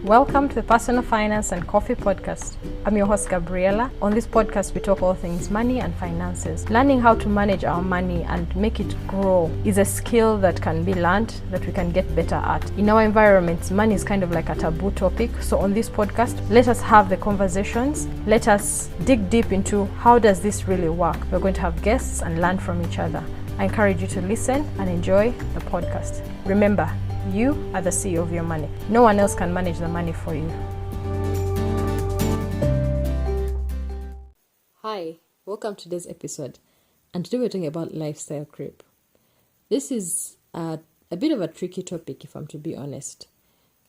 Welcome to the Personal Finance and Coffee Podcast. I'm your host, Gabriela. On this podcast, we talk all things money and finances. Learning how to manage our money and make it grow is a skill that can be learned, that we can get better at. In our environments, money is kind of like a taboo topic. So on this podcast, let us have the conversations. Let us dig deep into how does this really work. We're going to have guests and learn from each other. I encourage you to listen and enjoy the podcast. Remember, you are the CEO of your money. No one else can manage the money for you. Hi, welcome to today's episode. And today we're talking about lifestyle creep. This is a bit of a tricky topic, if I'm to be honest.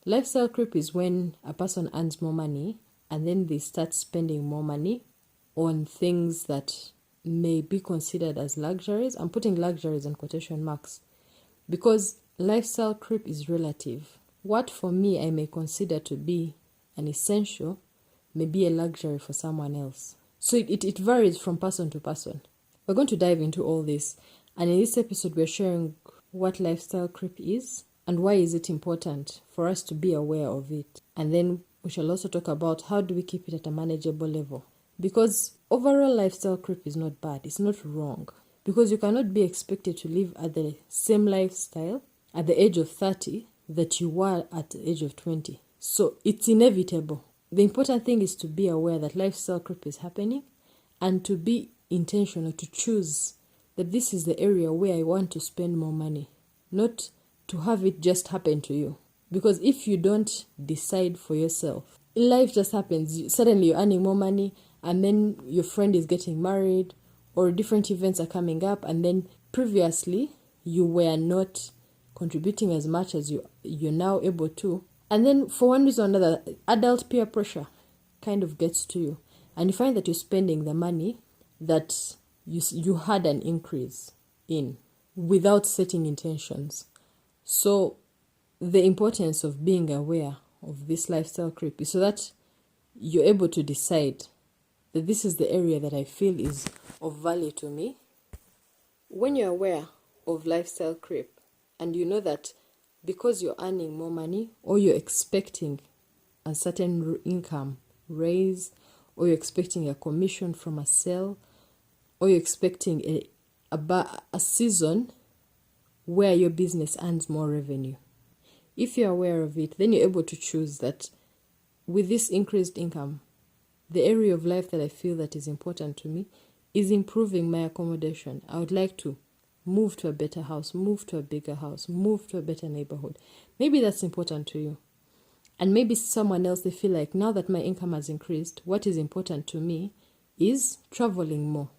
Lifestyle creep is when a person earns more money and then they start spending more money on things that may be considered as luxuries. I'm putting luxuries in quotation marks because lifestyle creep is relative. What for me I may consider to be an essential may be a luxury for someone else. So it varies from person to person. We're going to dive into all this, and in this episode we're sharing what lifestyle creep is and why is it important for us to be aware of it. And then we shall also talk about how do we keep it at a manageable level. Because overall lifestyle creep is not bad, it's not wrong. Because you cannot be expected to live at the same lifestyle at the age of 30 that you were at the age of 20. So it's inevitable. The important thing is to be aware that lifestyle creep is happening and to be intentional, to choose that this is the area where I want to spend more money, not to have it just happen to you. Because if you don't decide for yourself, life just happens. Suddenly you're earning more money and then your friend is getting married or different events are coming up, and then previously you were not contributing as much as you're now able to. And then for one reason or another, adult peer pressure kind of gets to you. And you find that you're spending the money that you had an increase in without setting intentions. So the importance of being aware of this lifestyle creep is so that you're able to decide that this is the area that I feel is of value to me. When you're aware of lifestyle creep, and you know that because you're earning more money or you're expecting a certain income raise, or you're expecting a commission from a sale, or you're expecting a season where your business earns more revenue. If you're aware of it, then you're able to choose that with this increased income, the area of life that I feel that is important to me is improving my accommodation. I would like to move to a better house, move to a bigger house, move to a better neighborhood. Maybe that's important to you. And maybe someone else, they feel like now that my income has increased, what is important to me is traveling more.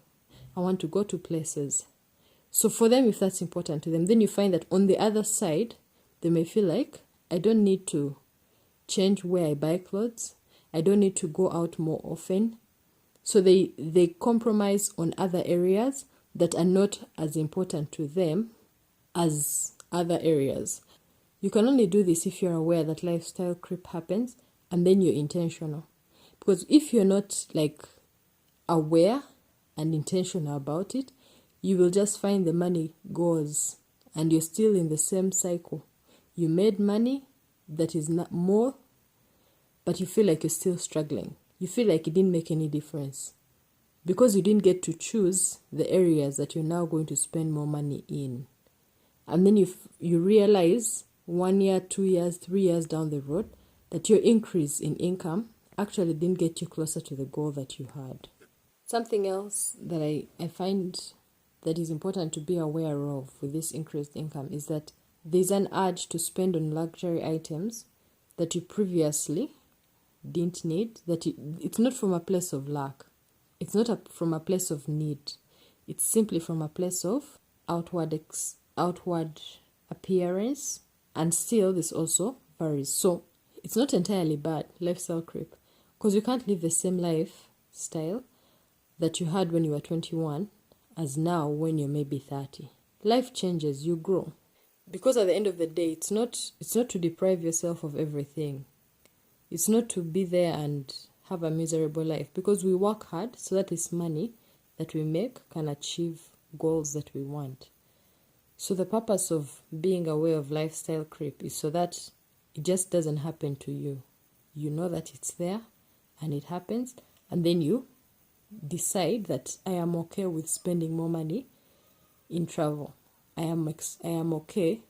I want to go to places. So for them, if that's important to them, then you find that on the other side, they may feel like, I don't need to change where I buy clothes. I don't need to go out more often. So they compromise on other areas that are not as important to them as other areas. You can only do this if you're aware that lifestyle creep happens and then you're intentional. Because if you're not aware and intentional about it, you will just find the money goes and you're still in the same cycle. You made money that is not more, but you feel like you're still struggling. You feel like it didn't make any difference because you didn't get to choose the areas that you're now going to spend more money in. And then you realize 1 year, 2 years, 3 years down the road that your increase in income actually didn't get you closer to the goal that you had. Something else that I find that is important to be aware of with this increased income is that there's an urge to spend on luxury items that you previously didn't need, that it's not from a place of lack. It's not from a place of need. It's simply from a place of outward appearance, and still this also varies. So it's not entirely bad, lifestyle creep, because you can't live the same lifestyle that you had when you were 21 as now when you're maybe 30. Life changes, you grow. Because at the end of the day, it's not to deprive yourself of everything. It's not to be there and have a miserable life, because we work hard so that this money that we make can achieve goals that we want. So the purpose of being aware of lifestyle creep is so that it just doesn't happen to you. you know that it's there and it happens, and then you decide that I am okay with spending more money in travel. I am okay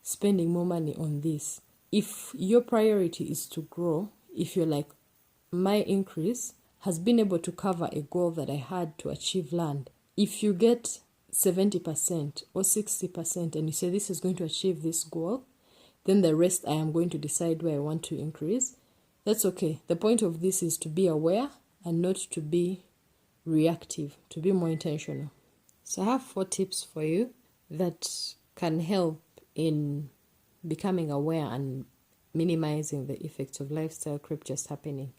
spending more money on this. If your priority is to grow, if you're like, my increase has been able to cover a goal that I had to achieve land. If you get 70% or 60% and you say this is going to achieve this goal, then the rest I am going to decide where I want to increase. That's okay. The point of this is to be aware and not to be reactive, to be more intentional. So I have 4 tips for you that can help in becoming aware and minimizing the effects of lifestyle creep just happening.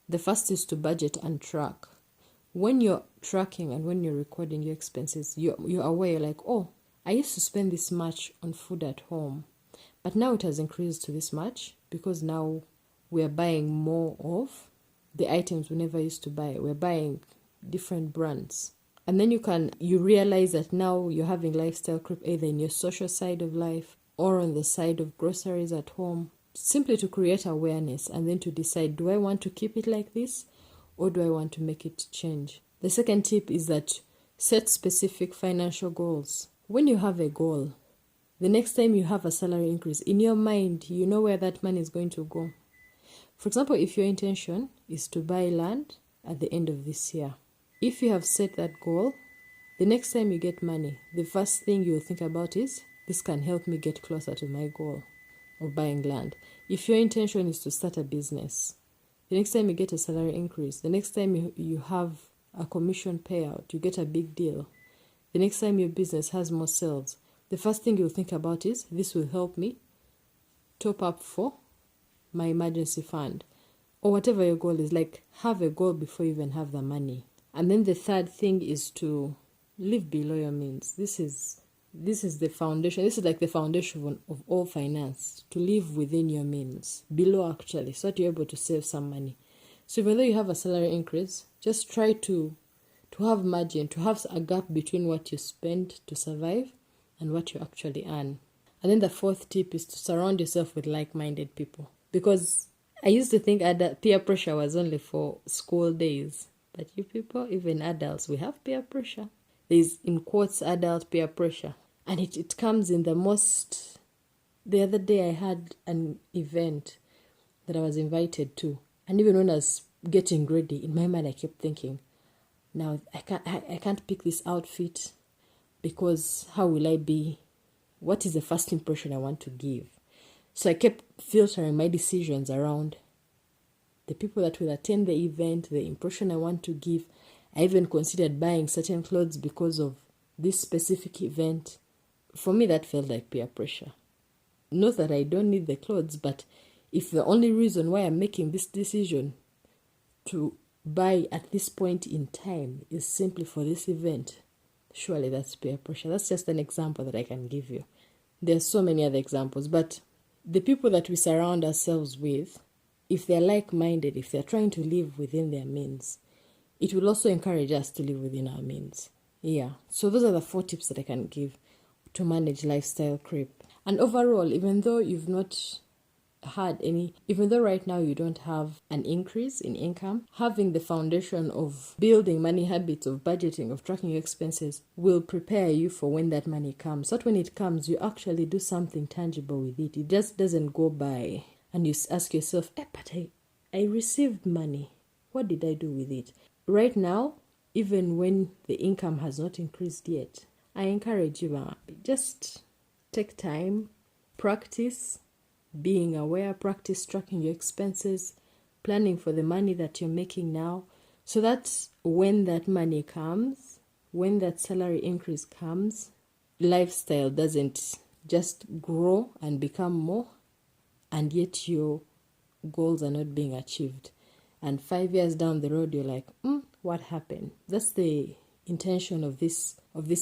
The first is to budget and track. When you're tracking and when you're recording your expenses, you're aware, like, oh, I used to spend this much on food at home, but now it has increased to this much because now we are buying more of the items we never used to buy. We're buying different brands. And then you realize that now you're having lifestyle creep either in your social side of life or on the side of groceries at home, simply to create awareness and then to decide, do I want to keep it like this or do I want to make it change? The second tip is that set specific financial goals. When you have a goal, the next time you have a salary increase, in your mind, you know where that money is going to go. For example, if your intention is to buy land at the end of this year, if you have set that goal, the next time you get money, the first thing you'll think about is, this can help me get closer to my goal of buying land. If your intention is to start a business, the next time you get a salary increase, the next time you have a commission payout, you get a big deal, the next time your business has more sales, the first thing you'll think about is, this will help me top up for my emergency fund. Or whatever your goal is, like, have a goal before you even have the money. And then the third thing is to live below your means. This is the foundation. This is like the foundation of all finance, to live within your means, below actually, so that you're able to save some money. So even though you have a salary increase, just try to have margin, to have a gap between what you spend to survive and what you actually earn. And then the fourth tip is to surround yourself with like-minded people. Because I used to think peer pressure was only for school days. But you people, even adults, we have peer pressure. There's, in quotes, adult peer pressure. And it comes in the most... The other day I had an event that I was invited to. And even when I was getting ready, in my mind I kept thinking, now I can't pick this outfit because how will I be? What is the first impression I want to give? So I kept filtering my decisions around the people that will attend the event, the impression I want to give. I even considered buying certain clothes because of this specific event. For me, that felt like peer pressure. Not that I don't need the clothes, but if the only reason why I'm making this decision to buy at this point in time is simply for this event, surely that's peer pressure. That's just an example that I can give you. There's so many other examples, but the people that we surround ourselves with, if they're like-minded, if they're trying to live within their means, it will also encourage us to live within our means. Yeah, so those are the 4 tips that I can give to manage lifestyle creep. And overall, even though you've not had any, even though right now you don't have an increase in income, having the foundation of building money habits, of budgeting, of tracking your expenses will prepare you for when that money comes. So that when it comes, you actually do something tangible with it. It just doesn't go by and you ask yourself, but I received money. What did I do with it? Right now, even when the income has not increased yet, I encourage you, just take time, practice being aware, practice tracking your expenses, planning for the money that you're making now, so that when that money comes, when that salary increase comes, lifestyle doesn't just grow and become more, and yet your goals are not being achieved. And 5 years down the road, you're like, what happened? That's the intention of this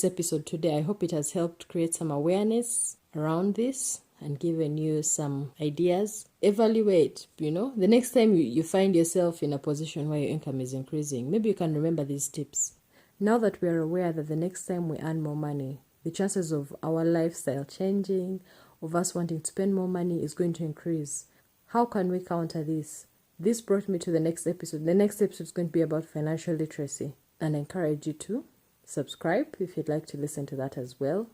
episode today. I hope it has helped create some awareness around this and given you some ideas. Evaluate, the next time you find yourself in a position where your income is increasing, maybe you can remember these tips. Now that we are aware that the next time we earn more money, the chances of our lifestyle changing, of us wanting to spend more money is going to increase. How can we counter this? This brought me to the next episode. The next episode is going to be about financial literacy, and I encourage you to subscribe if you'd like to listen to that as well.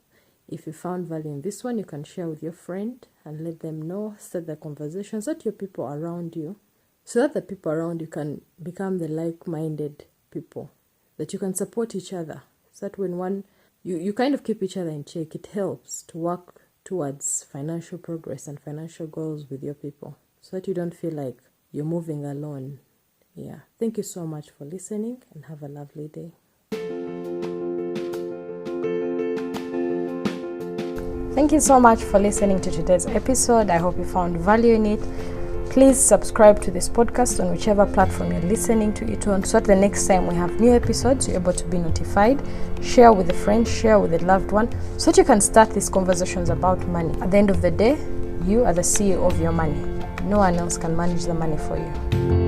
If you found value in this one, you can share with your friend and let them know, start the conversations, that your people around you, so that the people around you can become the like-minded people, that you can support each other, so that when you kind of keep each other in check. It helps to work towards financial progress and financial goals with your people, so that you don't feel like you're moving alone. Yeah. Thank you so much for listening, and have a lovely day. Thank you so much for listening to today's episode. I hope you found value in it. Please subscribe to this podcast on whichever platform you're listening to it on, so that the next time we have new episodes, you're able to be notified. Share with a friend, share with a loved one, so that you can start these conversations about money. At the end of the day, you are the CEO of your money. No one else can manage the money for you.